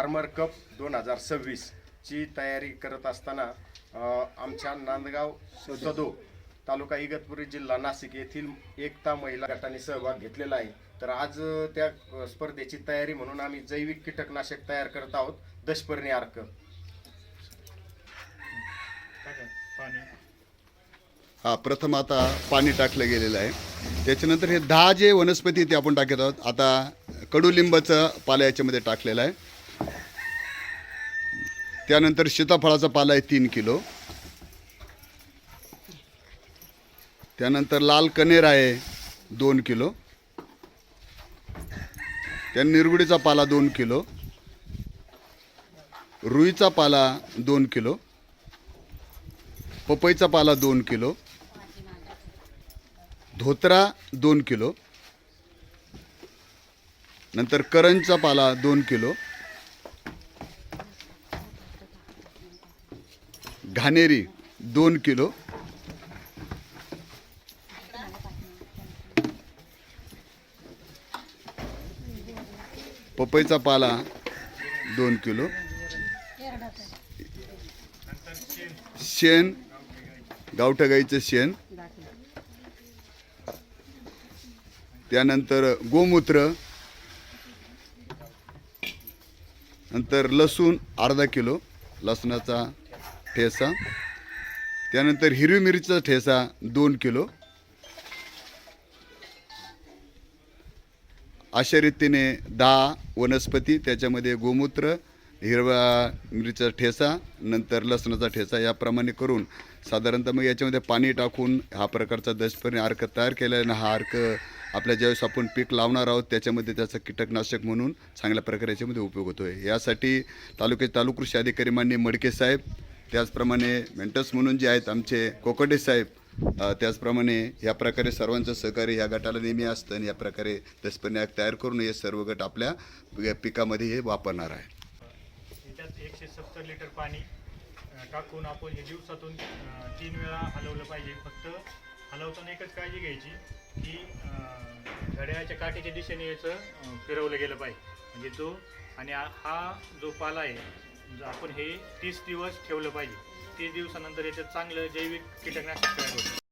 Farmer cup 2026 ची तयारी करत असताना आमच्या नांदगाव सदो तालुका इगतपुरी जिल्हा नाशिक येथील एकता महिला गटाने सहभाग घेतलेला आहे। तर आज त्या स्पर्धेची तयारी म्हणून आम्ही जैविक कीटकनाशक तयार करत आहोत, दशपर्णी अर्क। प्रथम आता पाणी टाकलं गेलेलं आहे, त्याच्यानंतर हे 10 जे वनस्पती ते आपण टाकत आहोत। आता कडुलिंबाचा पाला याच्यामध्ये टाकलेला आहे, त्यानंतर सीताफळाचा पाला आहे 3 किलो, त्यानंतर लाल कनेर आहे 2 किलो, त्यानंतर निरगुडीचा पाला 2 किलो, रुईचा पाला 2 किलो, पपईचा पाला 2 किलो, धोत्रा 2 किलो, नंतर करंजचा पाला 2 किलो, घाणेरी 2 किलो, पपईचा पाला 2 किलो, शेण गावठा गाईचं शेण, त्यानंतर गोमूत्र, नंतर लसूण अर्धा किलो, लसणाचा ठेसा, त्यानंतर हिरवी मिरचीचा ठेसा 2 किलो। अशा रीतीने 10 वनस्पती, त्याच्यामध्ये गोमूत्र, हिरवा मिरचीचा ठेसा, नंतर लसणाचा ठेसा याप्रमाणे करून साधारणतः मग याच्यामध्ये पाणी टाकून हा प्रकारचा दशपर्णी अर्क तयार केला आहे। हा अर्क आपल्या ज्यावेळेस आपण पीक लावणार आहोत त्याच्यामध्ये त्याचा कीटकनाशक म्हणून चांगल्या प्रकारे याच्यामध्ये उपयोग होतो आहे। यासाठी तालुक्याचे तालुका कृषी अधिकारी माननीय मडके साहेब, त्याचप्रमाणे मेंटर्स म्हणून जे आहेत आमचे कोकटे साहेब, त्याचप्रमाणे या प्रकारे सर्वांचं सहकार्य या गटाला नेहमी असतं आणि या प्रकारे दशपर्णी अर्क तयार करून हे सर्व गट आपल्या पिकामध्ये हे वापरणार आहे। त्यात 170 लिटर पाणी टाकून आपण हे दिवसातून 3 वेळा हलवलं पाहिजे। फक्त हलवताना एकच काळजी घ्यायची की घड्याळाच्या काठीच्या दिशेने याचं फिरवलं गेलं पाहिजे, म्हणजे तो आणि हा जो पाला आहे आपण हे 30 दिवस ठेवलं पाहिजे। 30 दिवसानंतर याच्यात चांगलं जैविक कीटकनाशक तयार होतं।